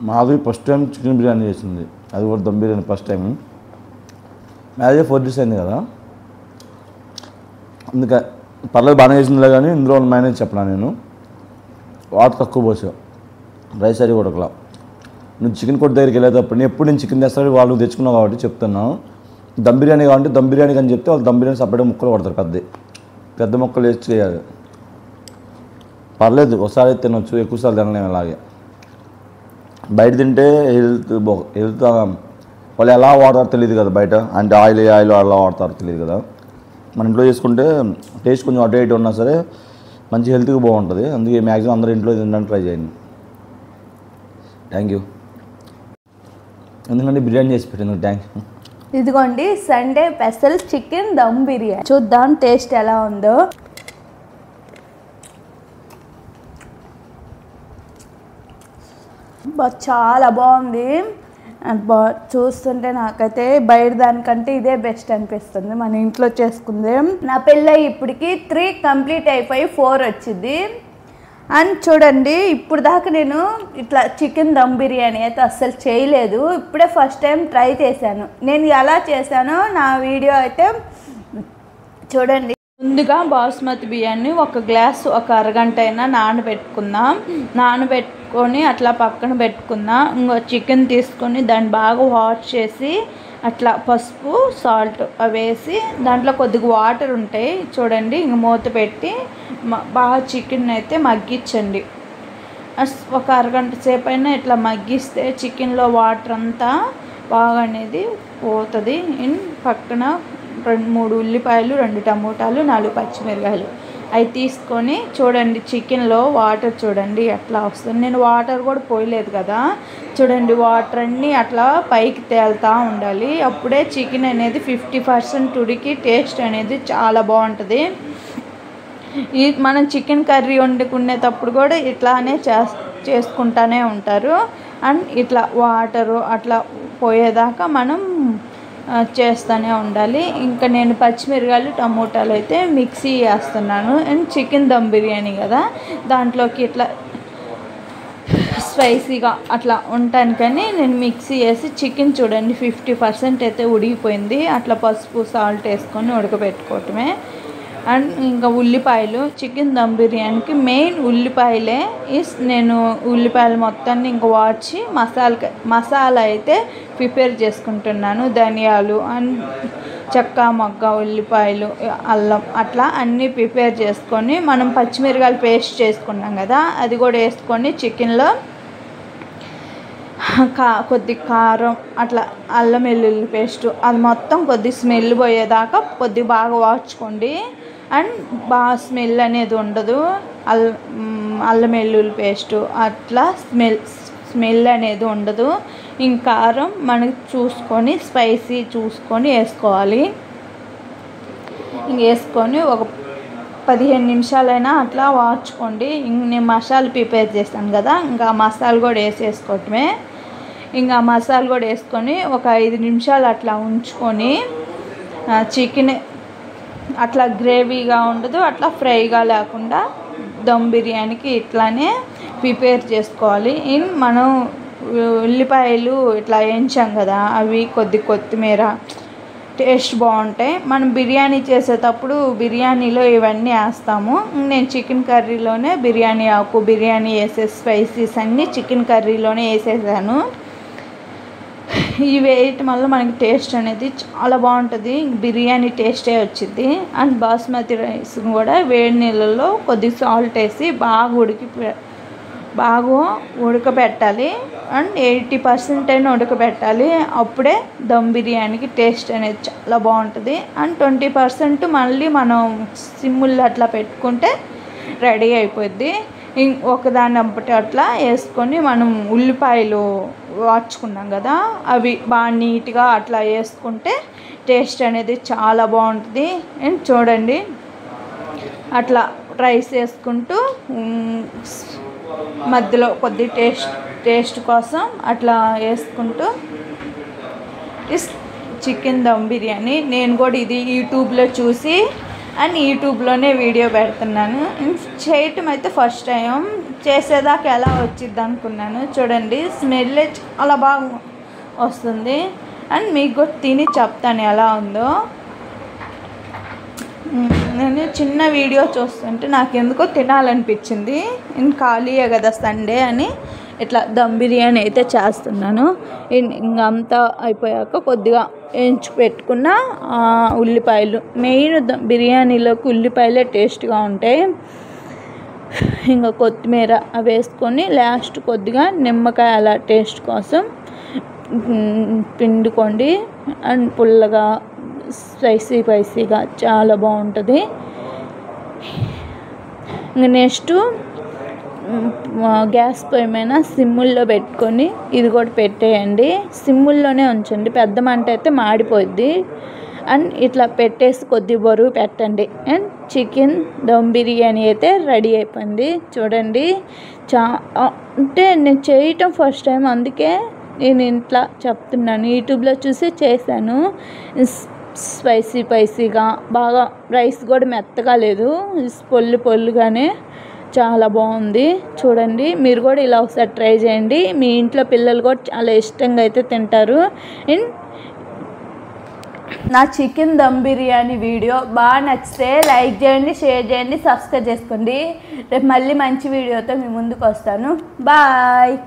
Madhavi first time chicken biryani చేసింది, అది కూడా dum biryani first time. Marriage 4 days అయింది కదా, అందుకే పర్లేదు బాగానే చేసిందిలే. కానీ ఇందులో మేనేజ్ చెప్పనా, నేను వాటర్ తక్కువ పోసా, రైస్ అది కూడా ఒకలా. నువ్వు చికెన్ కొట్టు దగ్గరికి వెళ్ళేటప్పుడు ఎప్పుడు నేను చికెన్ తెస్తాడు వాళ్ళు తెచ్చుకున్నావు కాబట్టి చెప్తున్నాను. దమ్ బిర్యానీ కావాలంటే దమ్ బిర్యానీ అని చెప్తే వాళ్ళు దమ్ బిర్యానీ సపరేట్ ముక్కలు కొడతారు, పెద్ద ముక్కలు వేస్ట్ చేయాలి. పర్లేదు ఒకసారి తినొచ్చు, ఎక్కువసార్లు తినలేము. అలాగే బయట తింటే హెల్త్ వాళ్ళు ఎలా వాడతారో తెలియదు కదా, బయట అంటే ఆయిల్ ఎలా వాడతారో తెలియదు కదా. మన ఇంట్లో చేసుకుంటే టేస్ట్ కొంచెం అటు ఇటు ఉన్నా సరే మంచి హెల్త్గా బాగుంటుంది. అందుకే మ్యాక్సిమం అందరూ ఇంట్లో తినడానికి ట్రై చేయండి. Thank you. ఎందుకంటే బిర్యానీ చేసి పెట్టింది. Thank you. ఇదిగోండి Sunday special chicken dum biryani, చూద్దాం టేస్ట్ ఎలా ఉందో. చాలా బాగుంది. చూస్తుంటే నాకైతే బయట దానికంటే ఇదే బెస్ట్ అనిపిస్తుంది, మన ఇంట్లో చేసుకుంది. నా పెళ్ళి ఇప్పటికి 3 కంప్లీట్ అయిపోయి 4 వచ్చింది. అండ్ చూడండి, ఇప్పుడు దాకా నేను ఇట్లా చికెన్ దమ్ బిర్యానీ అయితే అస్సలు చేయలేదు. ఇప్పుడే ఫస్ట్ టైం ట్రై చేశాను. నేను ఎలా చేశానో నా వీడియో అయితే చూడండి. ముందుగా బాస్మతి బియ్యాన్ని 1 గ్లాస్ ఒక అరగంట అయినా నానబెట్టుకొని అట్లా పక్కన పెట్టుకుందాం. ఇంకో చికెన్ తీసుకొని దాన్ని బాగా వాష్ చేసి అట్లా పసుపు సాల్ట్ అవి వేసి దాంట్లో కొద్దిగా వాటర్ ఉంటాయి చూడండి, ఇంక మూత పెట్టి బాగా చికెన్ అయితే మగ్గించండి. ఒక అరగంట సేపు అయినా ఇట్లా మగ్గిస్తే చికెన్లో వాటర్ అంతా బాగా అనేది పోతుంది. పక్కన 2-3 ఉల్లిపాయలు, 2 టమోటాలు, 4 పచ్చిమిరకాయలు అవి తీసుకొని చూడండి, చికెన్లో వాటర్ చూడండి ఎట్లా వస్తుంది. నేను వాటర్ కూడా పోయలేదు కదా, చూడండి వాటర్ అన్నీ అట్లా పైకి తేలుతూ ఉండాలి. అప్పుడే చికెన్ అనేది 50% ఉడికి టేస్ట్ అనేది చాలా బాగుంటుంది. మనం చికెన్ కర్రీ వండుకునేటప్పుడు కూడా ఇట్లానే చేసుకుంటానే ఉంటారు. అండ్ ఇట్లా వాటరు అట్లా పోయేదాకా మనం చేస్తూనే ఉండాలి. ఇంకా నేను పచ్చిమిరకాయలు, టమోటాలు అయితే మిక్సీ వేస్తున్నాను. అండ్ చికెన్ దమ్ బిర్యానీ కదా, దాంట్లోకి ఇట్లా స్పైసీగా అట్లా ఉండటానికని నేను మిక్సీ వేసి చికెన్ చూడండి 50% అయితే ఉడికిపోయింది. అట్లా పసుపు సాల్ట్ వేసుకొని ఉడకబెట్టుకోవటమే. అండ్ ఇంకా ఉల్లిపాయలు, చికెన్ దమ్ బిర్యానీకి మెయిన్ ఉల్లిపాయలే. నేను ఉల్లిపాయలు మొత్తాన్ని ఇంకా వాడ్చి మసాలా అయితే ప్రిపేర్ చేసుకుంటున్నాను. ధనియాలు అండ్ చెక్క మొగ్గ, ఉల్లిపాయలు, అల్లం అట్లా అన్నీ ప్రిపేర్ చేసుకొని మనం పచ్చిమిరకాయలు పేస్ట్ చేసుకున్నాం కదా, అది కూడా వేసుకొని చికెన్లో కొద్ది కారం అట్లా అల్లం వెల్లుల్లి పేస్ట్ అది మొత్తం కొద్ది స్మెల్ పోయేదాకా కొద్ది బాగా వాడ్చుకోండి. అండ్ బాగా స్మెల్ అనేది ఉండదు. అల్లం వెల్లుల్లి పేస్ట్ అట్లా స్మెల్ అనేది ఉండదు. ఇంకా కారం మనకి చూసుకొని స్పైసీ చూసుకొని వేసుకోవాలి. ఇంక వేసుకొని ఒక 15 నిమిషాలైనా అట్లా వాడ్చుకోండి. నేను మసాలా ప్రిపేర్ చేస్తాను కదా, ఇంకా మసాలా కూడా వేసేసుకోవటమే. ఇంకా మసాలా కూడా వేసుకొని ఒక 5 నిమిషాలు అట్లా ఉంచుకొని చికెన్ అట్లా గ్రేవీగా ఉండదు, అట్లా ఫ్రైగా లేకుండా దమ్ బిర్యానీకి ఇట్లానే ప్రిపేర్ చేసుకోవాలి. మనం ఉల్లిపాయలు ఇట్లా వేయించాం కదా, అవి కొత్తిమీర టేస్ట్ బాగుంటాయి. మనం బిర్యానీ చేసేటప్పుడు బిర్యానీలో ఇవన్నీ వేస్తాము. నేను చికెన్ కర్రీలోనే బిర్యానీ ఆకు, బిర్యానీ వేసే స్పైసీస్ అన్నీ చికెన్ కర్రీలోనే వేసేసాను. ఇవి వేయటం వల్ల మనకి టేస్ట్ అనేది చాలా బాగుంటుంది, బిర్యానీ టేస్టే వచ్చింది. అండ్ బాస్మతి రైస్ కూడా వేడి నీళ్ళల్లో కొద్దిగా సాల్ట్ వేసి బాగా ఉడకబెట్టాలి. అండ్ 80% అయినా ఉడకబెట్టాలి. అప్పుడే దమ్ బిర్యానీకి టేస్ట్ అనేది చాలా బాగుంటుంది. అండ్ 20% మళ్ళీ మనం సిమ్ముల్లో అట్లా పెట్టుకుంటే రెడీ అయిపోద్ది. ఒకదాన్ని అప్పటి అట్లా వేసుకొని మనం ఉల్లిపాయలు వాడ్చుకున్నాం కదా, అవి బాగా నీట్గా అట్లా వేసుకుంటే టేస్ట్ అనేది చాలా బాగుంటుంది. అండ్ చూడండి అట్లా రైస్ వేసుకుంటూ మధ్యలో కొద్ది టేస్ట్ కోసం అట్లా వేసుకుంటూ చికెన్ దమ్ బిర్యానీ నేను కూడా ఇది యూట్యూబ్లో చూసి అండ్ యూట్యూబ్లోనే వీడియో పెడుతున్నాను. చేయటం అయితే ఫస్ట్ టైం, చేసేదాకా ఎలా వచ్చిద్ది అనుకున్నాను. చూడండి స్మెల్ చాలా బాగా వస్తుంది. అండ్ మీకు కూడా తిని చెప్తాను ఎలా ఉందో. నేను చిన్న వీడియో చూస్తుంటే నాకు ఎందుకో తినాలనిపించింది. నేను ఖాళీయే కదా సండే అని ఇట్లా దమ్ బిర్యానీ అయితే చేస్తున్నాను. ఇంకంతా అయిపోయాక కొద్దిగా వేయించి పెట్టుకున్న ఉల్లిపాయలు, మెయిన్ బిర్యానీలోకి ఉల్లిపాయలే టేస్ట్గా ఉంటాయి. ఇంకా కొత్తిమీర అవి వేసుకొని లాస్ట్ కొద్దిగా నిమ్మకాయ అలా టేస్ట్ కోసం పిండుకోండి. అండ్ పుల్లగా స్పైసీగా చాలా బాగుంటుంది. ఇంకా నెక్స్ట్ గ్యాస్ పొయ్యి మీద సిమ్ముల్లో పెట్టుకొని ఇది కూడా పెట్టేయండి. సిమ్ముల్లోనే ఉంచండి, పెద్ద మంట అయితే మాడిపోద్ది. అండ్ ఇట్లా పెట్టేసి కొద్దిగా బరువు పెట్టండి. అండ్ చికెన్ దమ్ బిర్యానీ అయితే రెడీ అయిపోయింది. చూడండి అంటే నేను చేయటం ఫస్ట్ టైం, అందుకే నేను ఇంట్లో చెప్తున్నాను. యూట్యూబ్లో చూసి చేశాను. స్పైసీగా బాగా, రైస్ కూడా మెత్తగా లేదు, పొల్లుగానే చాలా బాగుంది. చూడండి మీరు కూడా ఇలా ఒకసారి ట్రై చేయండి. మీ ఇంట్లో పిల్లలు కూడా చాలా ఇష్టంగా అయితే తింటారు. అండ్ నా చికెన్ దమ్ బిర్యానీ వీడియో బాగా నచ్చితే లైక్ చేయండి, షేర్ చేయండి, సబ్స్క్రైబ్ చేసుకోండి. రేపు మళ్ళీ మంచి వీడియోతో మీ ముందుకు వస్తాను. బాయ్.